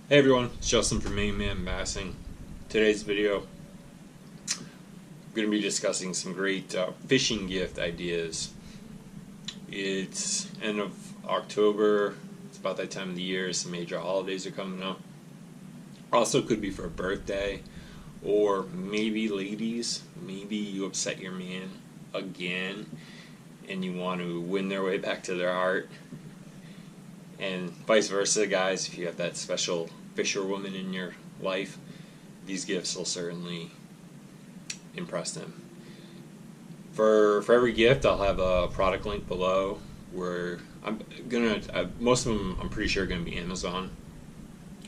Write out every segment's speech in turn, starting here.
Hey everyone, it's Justin from Main Man Bassing. Today's video, I'm going to be discussing some great fishing gift ideas. It's end of October, it's about that time of the year, some major holidays are coming up. Also could be for a birthday, or maybe ladies, maybe you upset your man again and you want to win their way back to their heart. And vice versa, guys, if you have that special fisherwoman in your life, these gifts will certainly impress them. For every gift, I'll have a product link below where most of them I'm pretty sure are gonna be Amazon.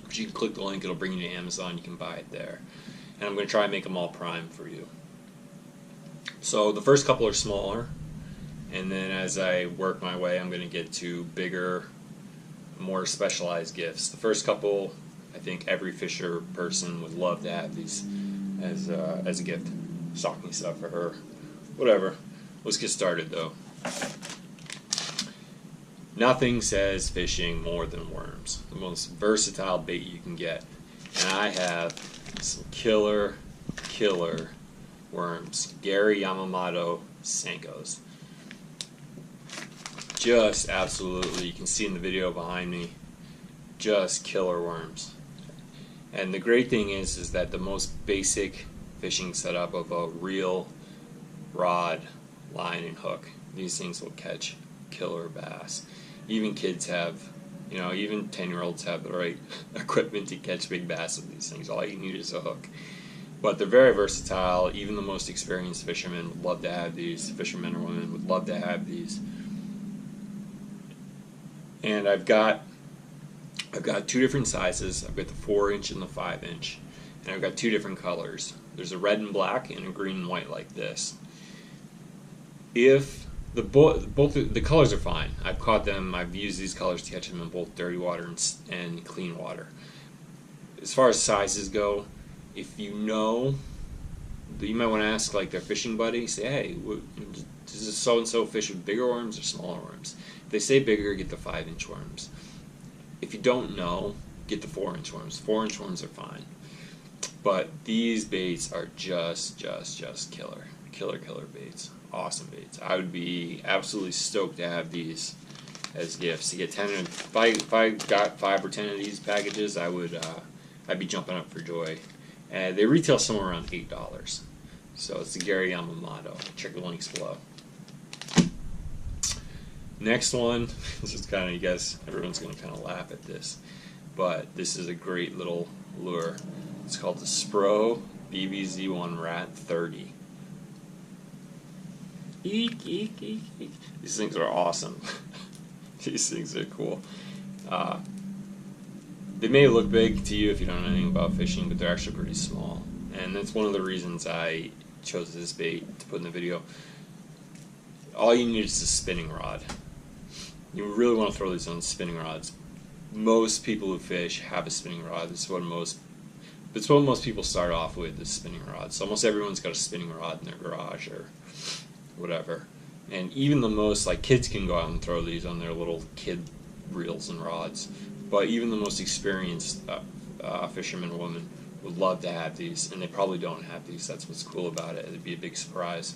But you can click the link, it'll bring you to Amazon, you can buy it there. And I'm gonna try and make them all prime for you. So the first couple are smaller, and then as I work my way, I'm gonna get to bigger, more specialized gifts. The first couple, I think every fisher person would love to have these as a gift. Stocking stuff for her, whatever. Let's get started though. Nothing says fishing more than worms. The most versatile bait you can get. And I have some killer worms. Gary Yamamoto Senkos. Just absolutely, you can see in the video behind me, just killer worms. And the great thing is that the most basic fishing setup of a reel, rod, line, and hook, these things will catch killer bass. Even kids have, even 10-year-olds have the right equipment to catch big bass with these things. All you need is a hook. But they're very versatile. Even the most experienced fishermen would love to have these. Fishermen or women would love to have these. And I've got two different sizes. I've got the 4-inch and the 5-inch, and I've got two different colors. There's a red and black and a green and white like this. If both the colors are fine. I've caught them. I've used these colors to catch them in both dirty water and clean water. As far as sizes go, if you know, you might want to ask like their fishing buddy. Say, hey, does this so and so fish with bigger worms or smaller worms? If they say bigger, get the 5-inch worms. If you don't know, get the 4-inch worms. 4-inch worms are fine. But these baits are just killer. Killer baits. Awesome baits. I would be absolutely stoked to have these as gifts. To get 10, if I got 5 or 10 of these packages, I'd be jumping up for joy. And they retail somewhere around $8. So it's the Gary Yamamoto. Check the links below. Next one, this is kind of, everyone's going to kind of laugh at this, but this is a great little lure. It's called the Spro BBZ1 Rat 30. Eek, eek, eek, eek. These things are awesome. These things are cool. They may look big to you if you don't know anything about fishing, but they're actually pretty small. And that's one of the reasons I chose this bait to put in the video. All you need is a spinning rod. You really want to throw these on spinning rods. Most people who fish have a spinning rod. It's what most people start off with, is spinning rods. So almost everyone's got a spinning rod in their garage or whatever. And even the most, like, kids can go out and throw these on their little kid reels and rods. But even the most experienced fishermen or women would love to have these, and they probably don't have these. That's what's cool about it. It'd be a big surprise.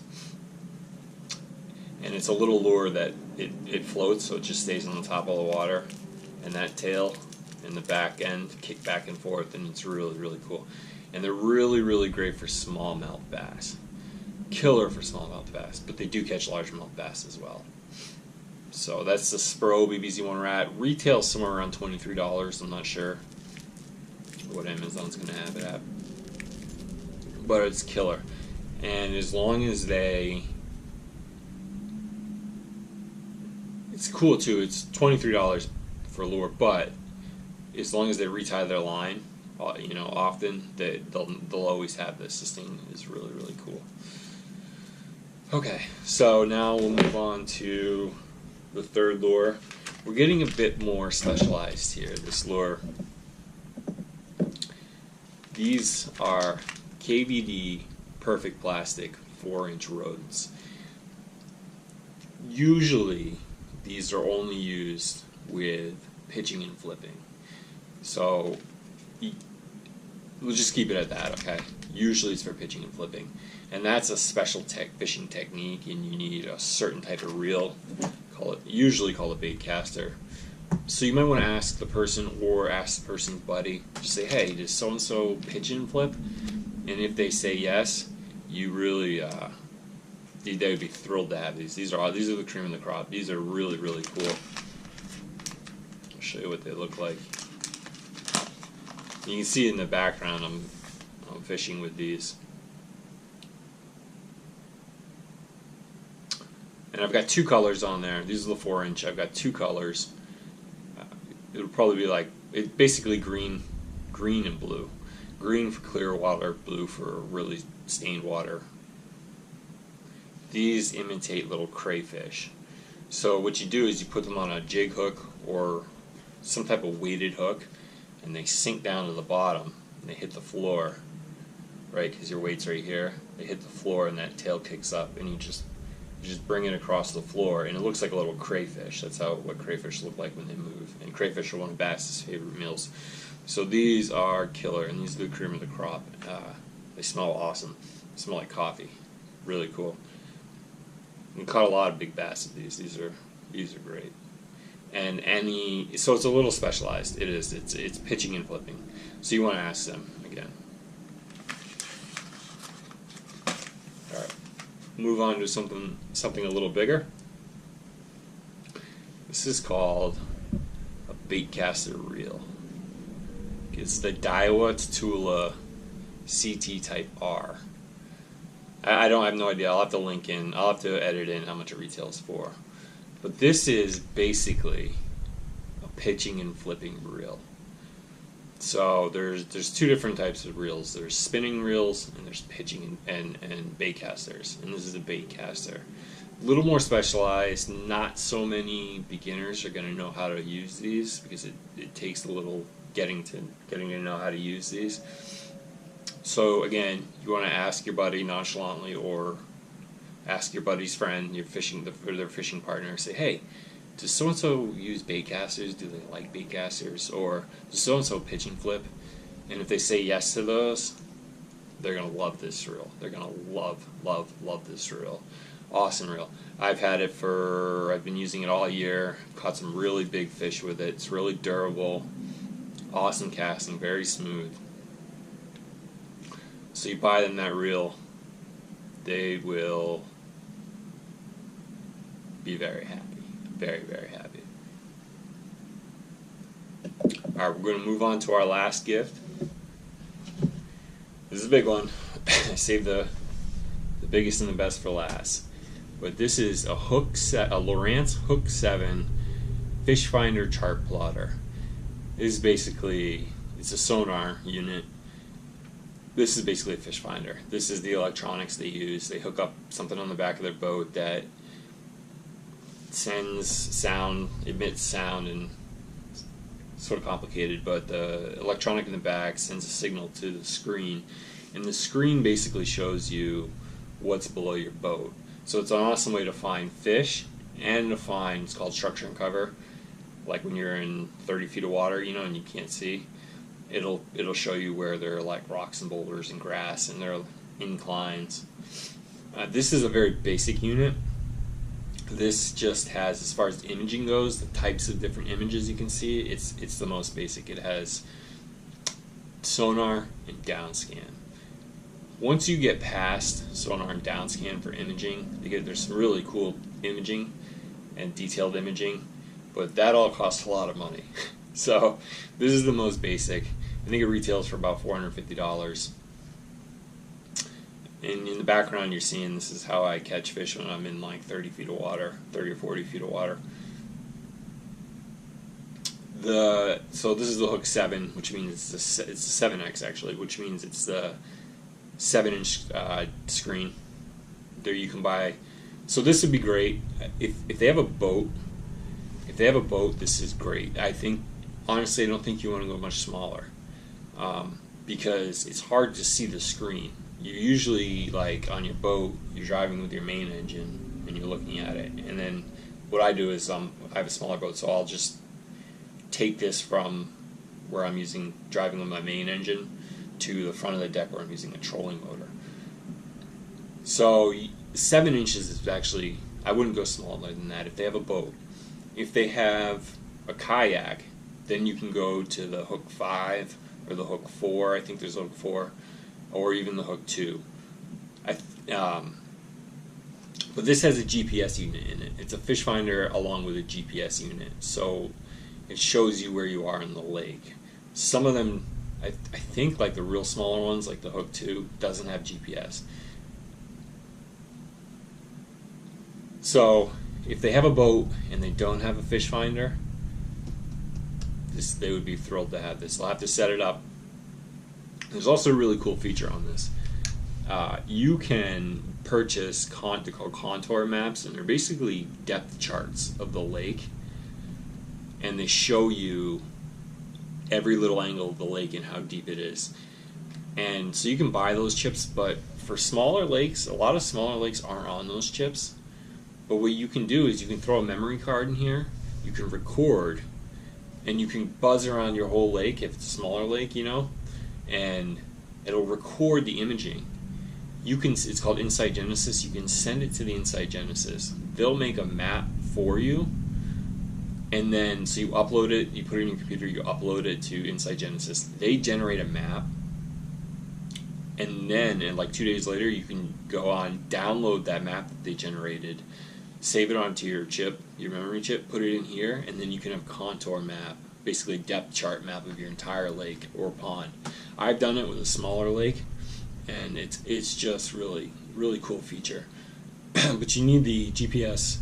And it's a little lure that it floats, so it just stays on the top of the water, and that tail and the back end kick back and forth, and it's really cool. And they're really great for smallmouth bass. Killer for smallmouth bass, but they do catch largemouth bass as well. So that's the Spro BBZ1 Rat. Retails somewhere around $23. I'm not sure what Amazon's going to have it at, but it's killer. And as long as it's cool too. It's $23 for a lure, but as long as they retie their line, often they'll always have this. This thing is really cool. Okay, so now we'll move on to the third lure. We're getting a bit more specialized here. This lure. These are KVD Perfect Plastic 4-inch rodents. Usually these are only used with pitching and flipping. So we'll just keep it at that, okay? Usually it's for pitching and flipping. And that's a special fishing technique, and you need a certain type of reel, usually called a bait caster. So you might want to ask the person, or ask the person's buddy, just say, hey, does so-and-so pitch and flip? And if they say yes, you really, they would be thrilled to have these. These are the cream of the crop. These are really, really cool. I'll show you what they look like. You can see in the background I'm fishing with these. And I've got two colors on there. These are the 4-inch. I've got two colors. It'll probably be like, basically green and blue. Green for clear water, blue for really stained water. These imitate little crayfish. So what you do is you put them on a jig hook or some type of weighted hook, and they sink down to the bottom and they hit the floor, right? Because your weight's right here. They hit the floor and that tail kicks up, and you just bring it across the floor, and it looks like a little crayfish. That's what crayfish look like when they move. And crayfish are one of Bass's favorite meals. So these are killer, and these are the cream of the crop. They smell awesome. They smell like coffee. Really cool. You caught a lot of big bass with these. These are great. And so it's a little specialized. It is. It's pitching and flipping. So you want to ask them again. All right. Move on to something a little bigger. This is called a bait caster reel. It's the Daiwa Tatula CT Type R. I have no idea. I'll have to link in. I'll have to edit in how much it retails for. But this is basically a pitching and flipping reel. So there's two different types of reels. There's spinning reels and there's pitching and bait casters. And this is a bait caster. A little more specialized. Not so many beginners are going to know how to use these because it takes a little getting to know how to use these. So again, you want to ask your buddy nonchalantly, or ask your buddy's friend, their fishing partner, say, hey, does so-and-so use bait casters? Do they like bait casters? Or does so-and-so pitch and flip? And if they say yes to those, they're going to love this reel. They're going to love this reel. Awesome reel. I've been using it all year. Caught some really big fish with it. It's really durable. Awesome casting, very smooth. So you buy them that reel, they will be very happy. Very, very happy. Alright, we're going to move on to our last gift. This is a big one. I saved the biggest and the best for last. But this is a Lowrance Hook 7 Fish Finder Chart Plotter. This is basically, it's a sonar unit. This is basically a fish finder. This is the electronics they use. They hook up something on the back of their boat that sends sound, emits sound, and it's sort of complicated, but the electronic in the back sends a signal to the screen, and the screen basically shows you what's below your boat. So it's an awesome way to find fish and to find, it's called structure and cover, like when you're in 30 feet of water, and you can't see. It'll show you where there are like rocks and boulders and grass, and there are inclines. This is a very basic unit. This just has, as far as imaging goes, the types of different images you can see, it's the most basic. It has sonar and downscan. Once you get past sonar and downscan for imaging, there's some really cool imaging and detailed imaging, but that all costs a lot of money. So this is the most basic. I think it retails for about $450. And in the background you're seeing, this is how I catch fish when I'm in like 30 feet of water, 30 or 40 feet of water. So this is the Hook 7, which means it's a 7X actually, which means it's the 7-inch screen. There you can buy. So this would be great if they have a boat. If they have a boat, this is great. Honestly, I don't think you want to go much smaller because it's hard to see the screen. You usually, like on your boat, you're driving with your main engine and you're looking at it. And then what I do is I have a smaller boat, so I'll just take this from where I'm driving with my main engine, to the front of the deck where I'm using a trolling motor. So 7 inches is actually, I wouldn't go smaller than that if they have a boat. If they have a kayak, then you can go to the hook 5 or the hook 4. I think there's hook 4, or even the hook 2. But this has a GPS unit in it. It's a fish finder along with a GPS unit, so it shows you where you are in the lake. Some of them, I think, like the real smaller ones, like the hook 2, doesn't have GPS. So if they have a boat and they don't have a fish finder, they would be thrilled to have this. They'll have to set it up. There's also a really cool feature on this. You can purchase they're called contour maps, and they're basically depth charts of the lake, and they show you every little angle of the lake and how deep it is. And so you can buy those chips, but for smaller lakes, a lot of smaller lakes aren't on those chips. But what you can do is you can throw a memory card in here, you can record, and you can buzz around your whole lake if it's a smaller lake, and it'll record the imaging. It's called Insight Genesis. You can send it to the Insight Genesis. They'll make a map for you, and then so you upload it, you put it in your computer, you upload it to Insight Genesis. They generate a map, and then like 2 days later, you can go on, download that map that they generated, save it onto your chip, your memory chip, put it in here, and then you can have contour map, basically depth chart map of your entire lake or pond. I've done it with a smaller lake, and it's just really cool feature. But you need the GPS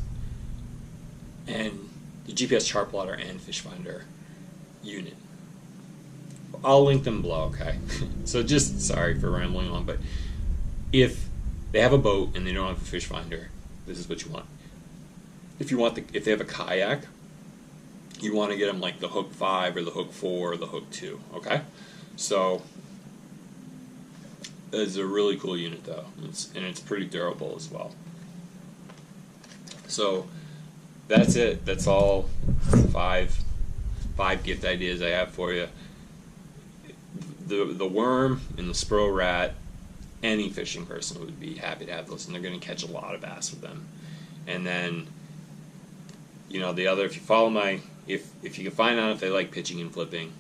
and the GPS chart plotter and fish finder unit. I'll link them below, okay? So just sorry for rambling on, but if they have a boat and they don't have a fish finder, this is what you want. If they have a kayak, you want to get them like the hook 5 or the hook 4 or the hook 2, okay? So it's a really cool unit though, and it's pretty durable as well. So that's it. That's all 5 gift ideas I have for you. The worm and the Spro Rat, any fishing person would be happy to have those, and they're going to catch a lot of bass with them. And then, the other, if you follow if you can find out if they like pitching and flipping,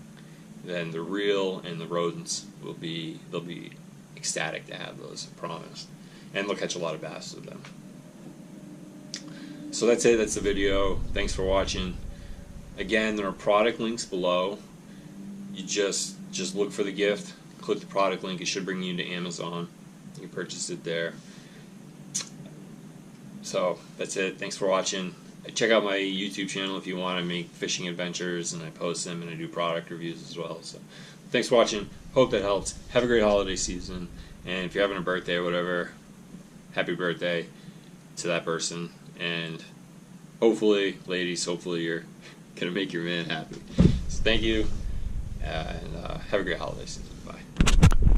then the reel and the rodents they'll be ecstatic to have those, I promise. And they'll catch a lot of bass with them. So that's it. That's the video. Thanks for watching. Again, there are product links below. You just look for the gift, click the product link. It should bring you to Amazon. You can purchase it there. So that's it. Thanks for watching. Check out my YouTube channel if you want. I make fishing adventures and I post them, and I do product reviews as well. So thanks for watching. Hope that helps. Have a great holiday season. And if you're having a birthday or whatever, happy birthday to that person. And hopefully, ladies, hopefully you're going to make your man happy. So thank you, and have a great holiday season. Bye.